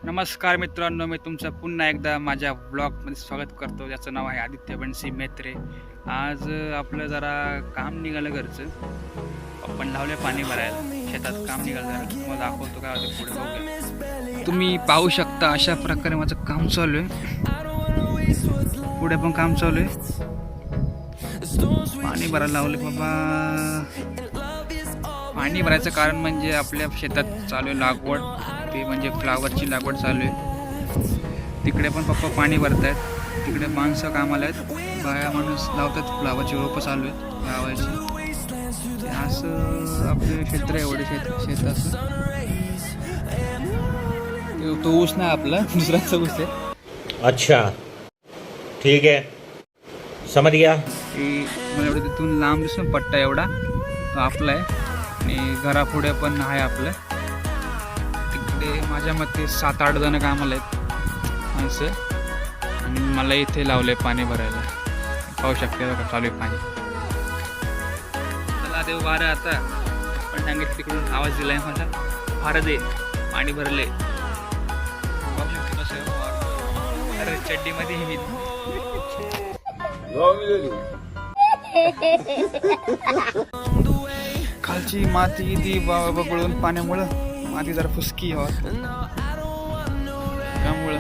नमस्कार मित्रांनो, मी तुमचं पुन्हा एकदा माझ्या ब्लॉगमध्ये स्वागत करतो. ज्याचं नाव आहे आदित्य बनसी मेत्रे. आज आपलं जरा काम निघालं घरचं. आपण लावले पाणी भरायला, शेतात काम निघालं जरा. तुम्हाला दाखवतो काय होतं पुढे, बघूया. तुम्ही पाहू शकता अशा प्रकारे माझं काम चालू आहे. पुढे पण काम चालू आहे. पाणी भरायला लावले बाबा. पाणी भरायचं कारण म्हणजे आपल्या शेतात चालू आहे लागवड, ते म्हणजे फ्लावरची लागवड चालू आहे. तिकडे पण पप्पा पाणी भरत आहेत. तिकडे माणसं कामाला आहेत, बाया माणूस लावतात. फ्लावरची रोपं चालू आहेत लावायची. असं आपले क्षेत्र आहे, एवढे शेताचं. तो ऊस नाही आपला, दुसऱ्याचा ऊस आहे. अच्छा ठीक है, समझ गया. मला एवढं तिथून लांब दिसून पट्टा एवढा तो आपला आहे. आणि घरापुढे पण आहे आपलं. तिकडे माझ्या मते 7-8 जण कामाला आहेत माणसं. आणि मला इथे लावलं आहे पाणी भरायला. पाहू शकते का चालू आहे पाणी. चला देव वारं. आता पण सांगितलं तिकडून आवाज दिला आहे मला, वारं दे, पाणी भरले. पाहू शकते कसं. अरे चड्डीमध्ये मी खालची माती ती बगळून पाण्यामुळं माती जरा फुसकी त्यामुळं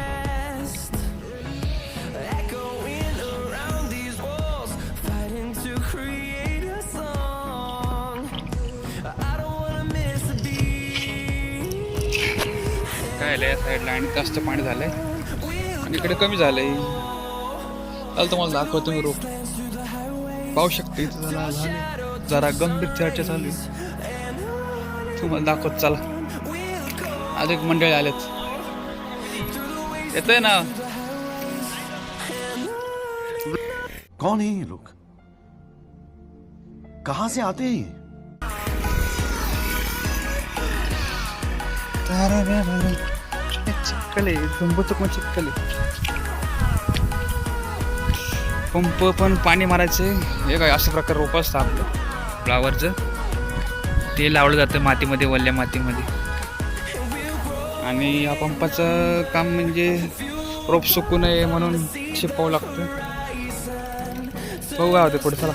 काय या साईडला आणि जास्त पाणी झालंय आणि इकडे कमी झालंय. चाल तुम्हाला दाखवतो मी रोप. पाहू शकते इथं जरा गंभीर चर्चा चालू आहे. तुम्हाला दाखवत चला. आज एक मंडळी आलेत. येतंय ना. कौन है ये लोग, कहां से आते हैं ये? चिखले चिखले पंप पण पाणी मारायचं. हे काय अशा प्रकार रोप असतं आपलं फ्लावरचं. ते लावलं जातं मातीमध्ये, वल्ल्या मातीमध्ये. आणि या पंपाचं काम म्हणजे रोप सुकू नये म्हणून शिपावं लागतं. बघू काय होतं पुढे. चला.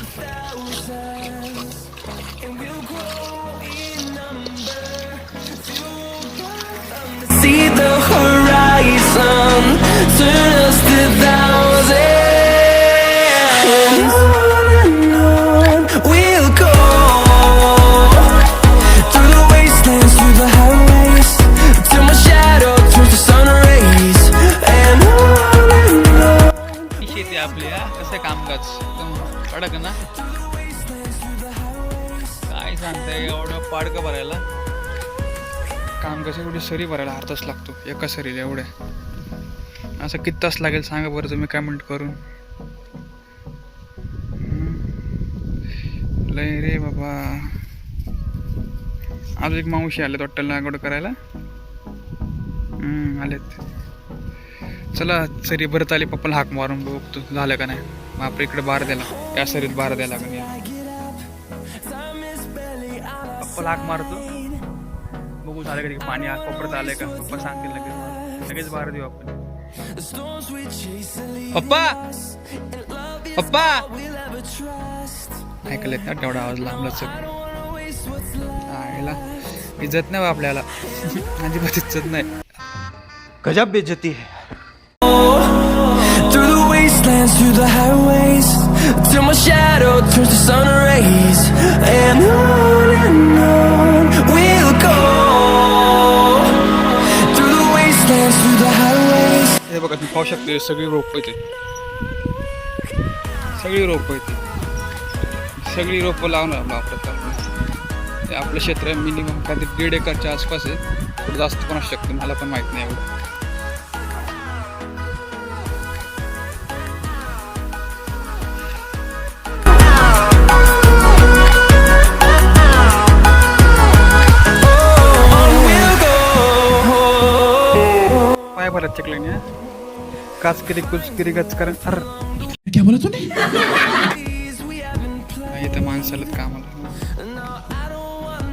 See the horizon, turn us to thousands. And on we'll go, through the wastelands, through the highways, till my shadow turns to sun rays. And on. ही शेती आपली. कसं कामकाज एकदम कडक ना. काय सांगताय, एवढं पाडकं भरायला काम कसं. एवढी सरी भरायला अर्धा तास लागतो एका सरीला. एवढ्या असं किती तास लागेल सांगा बरं तुम्ही कमेंट करून. लय रे बाबा. आज एक मावशी आलेत वाटतं लागवड करायला. आलेत. चला सरी भरत आली. पप्पाला हाक मारून बघतो झालं का नाही. बापरे इकडे बार द्याला, या सरीत बार द्यायला का नाही. पप्पाला हाक मारतो, बघू झालं कधी पाणी कोपऱ्यात आलंय का. पप्पा सांगतील लगेच बाहेर देऊ आपण. पप्पा पप्पा ऐकलं ना तेवढा आवाज लांबलाच. आईला इज्जत नाही आपल्याला. अजिबात इज्जत नाही. गजब बेइज्जती है. Through the wastelands, through the highways, till my shadow turns to sun rays. And on we'll go, through the wastelands, through the highways. हे बघा तुम्ही पाहू शकता सगळी रोपं इथे. सगळी रोपं इथे. सगळी रोपं लावणार आपलं. ते आपलं क्षेत्र मिनिमम काहीतरी 1.5 एकरच्या आसपास आहे. थोडं जास्त पण असू शकतं, मला पण माहीत नाही एवढं. पाय भरत चकले ना. काचकिरी कुचकिरी गचकरण. क्या बोला तूने? इथं माणसाला कामाला.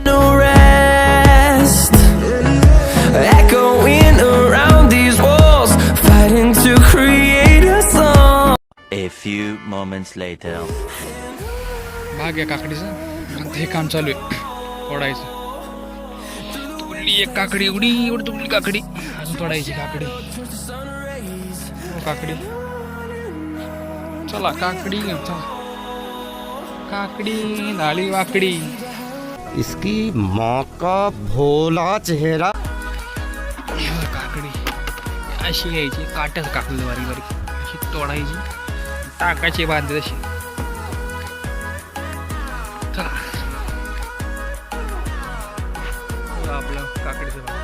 No rest, echoing around moments later. भाग आहे काकडीचं. आता हे काम चालू आहे तोडायचं. तुडली एक काकडी, एवढी तुडली काकडी. अजून तोडायची काकडी. काकडी चला, काकडी चला. काकडी झाली वाकडी. इसकी माँ का भोला चेहरा. काकडी अशी घ्यायची, काट्याच काकडी बारीक बारीक अशी तोडायची, टाकायची बांधते तशी. चला आपलं काकडीचं भाग.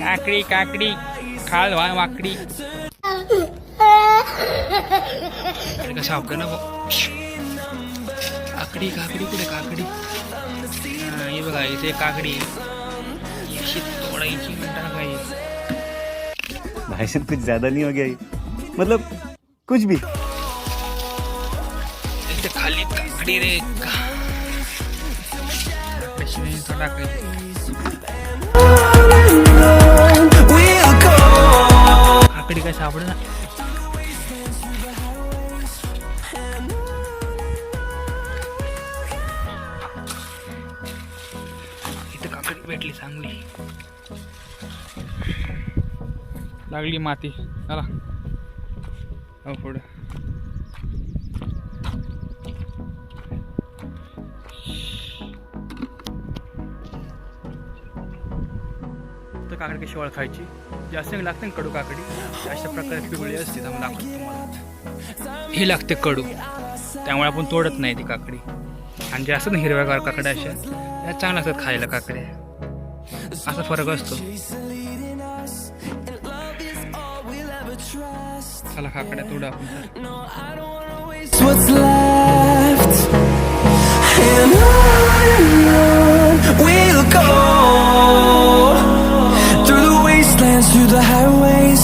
काकडी काकडी खाल वाकडी. कसं आपलं ना काकडी काकडी कुठे काकडी. हे बघा इथे काकडी अशी तोडायची, टाकायची. भाई साहब कुछ ज्यादा नहीं हो गया ये? मतलब कुछ भी. इथे खाली काकडी रे. टाकायची. We'll go. काकडी काय सापड ना. इथे काकडी भेटली चांगली. लागली माती. चला हो पुढे. तर काकडी कशी ओळखायची? जास्त लागते ना कडू काकडी. अशा प्रकारे पिवळी असते त्यामुळे लागते तुम्हाला. हे लागते कडू, त्यामुळे आपण तोडत नाही ती काकडी. आणि जे असतात ना हिरव्यागार काकड्या अशा, त्या चांगल्या असतात खायला काकड्या. असा फरक असतो. चला काकड्या तोडू आपण. It's what's left, and on we'll go, through the wastelands, through the highways,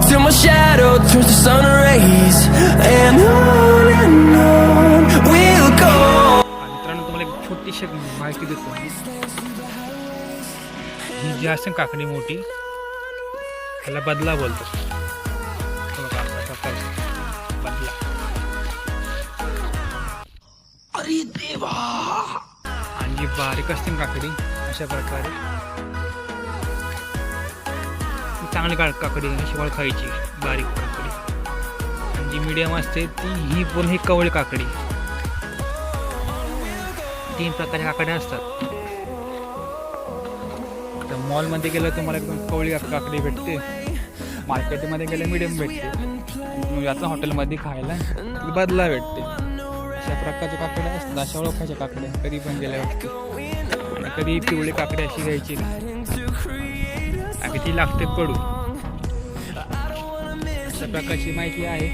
till my shadow turns to sun rays, and on we'll go. मित्रांनो तुम्हाला एक छोटीशी माहिती देतो. ही जी असते ना काकडी मोठी, त्याला बदला बोलतो. बदला. अरे देवा. आणि जी बारीक असते ना काकडी अशा प्रकारे, ती चांगली काकडी अशी ओळखायची, बारीक काकडी. आणि जी मीडियम असते ती ही पण ही कवळी काकडी. 3 प्रकारच्या काकड्या असतात. तर मॉलमध्ये गेलं तर मला एकदम कवळी काकडी भेटते. मार्केटमध्ये गेलं मीडियम भेटते. आता हॉटेलमध्ये खायला बदला भेटते. अशा प्रकारच्या काकड्या असतात. अशा ओळखायच्या काकड्या कधी पण गेल्यावरती. आणि कधी पिवळी काकडी अशी घ्यायची आणि ती लागते कडू. अशा प्रकारची माहिती आहे.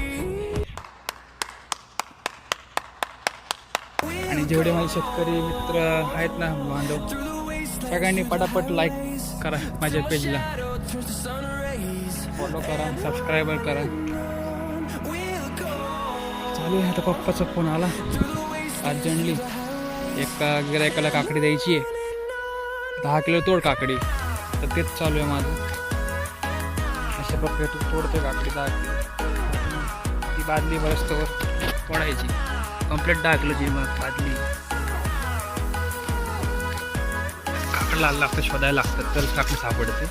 आणि जेवढे माझे शेतकरी मित्र आहेत ना, बांधव, सगळ्यांनी पटापट लाईक करा माझ्या पेजला, फॉलो करा, सबस्क्राईबर करा. चालू आहे. आता पप्पाचा फोन आला अर्जंटली. एका गिरायकाला काकडी द्यायची आहे. 10 किलो तोड काकडी. तर तेच चालू आहे माझं. अशा प्रकारे तू तोडतो काकडी 10 किलो. ती बादली बरसतोवर तोडायची. कंप्लीट 10 किलोची बादली. काकडीला लागतं, शोधायला लागतात तर काकडी सापडते.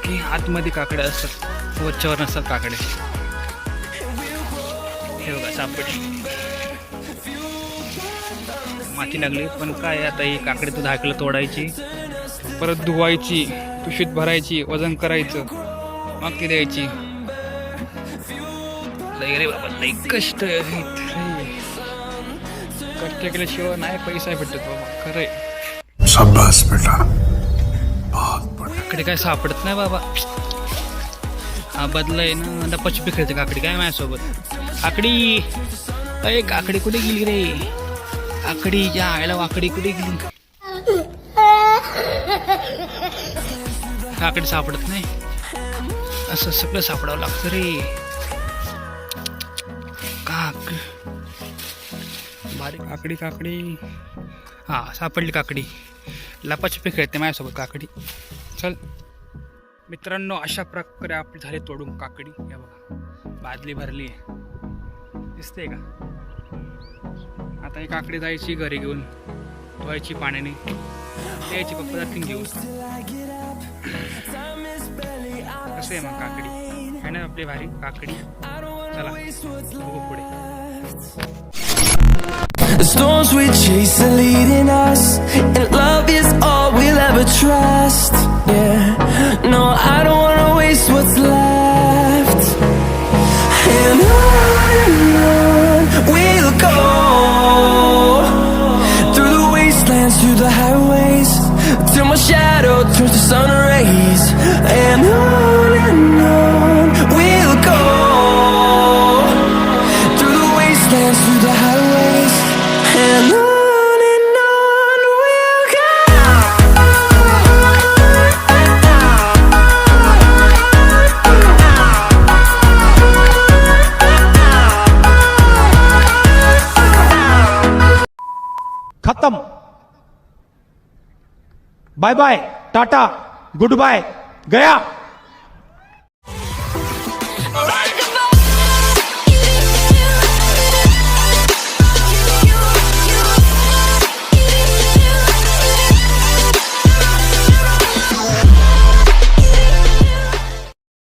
की आतमध्ये काकड्या असतात, वरच्यावर नसतात काकड्या. हे बघा सापडली. माती लागली. पण काय आता ही काकडी तू 10 किलो तोडायची, परत धुवायची, पिशवीत भरायची, वजन करायचं, मग ती द्यायची. लई रे बाबा, लई कष्ट आहेत. कष्ट केल्याशिवाय नाही पैसा भेटत बाबा. खरंय. शाबाश बेटा. काकडी काय सापडत नाही बाबा. हा बदला आहे ना. आता पचपी खेळते काकडी काय माझ्यासोबत. काकडी, अरे काकडी कुठे गेली रे? काकडी ज्या आयला वाकडी कुठे गेली? काकडी सापडत नाही. असं सगळं सापडावं लागतं रे. बारीक काकडी काकडी. हा सापडली काकडी. लपाछपी खेळते माझ्यासोबत काकडी. चल मित्रांनो, अशा प्रकारे आपली झाले तोडून काकडी. या बघा बादली भरली आहे, दिसते का? आता ही काकडी जायची घरी घेऊन, धुवायची पाण्याने, द्यायची पदार्थ घेऊन. कसं आहे मग काकडी? आहे ना आपली भारी काकडी. चला बघू पुढे. The storms we chase are leading us, and love is all we'll ever trust. Yeah, no, I don't wanna waste what's left. And on we'll go, through the wastelands, through the highways, till my shadow turns to sun rays. And on we'll go, through the wastelands, through the highways. And on we'll go. खत्म. Bye bye, tata, goodbye, गया.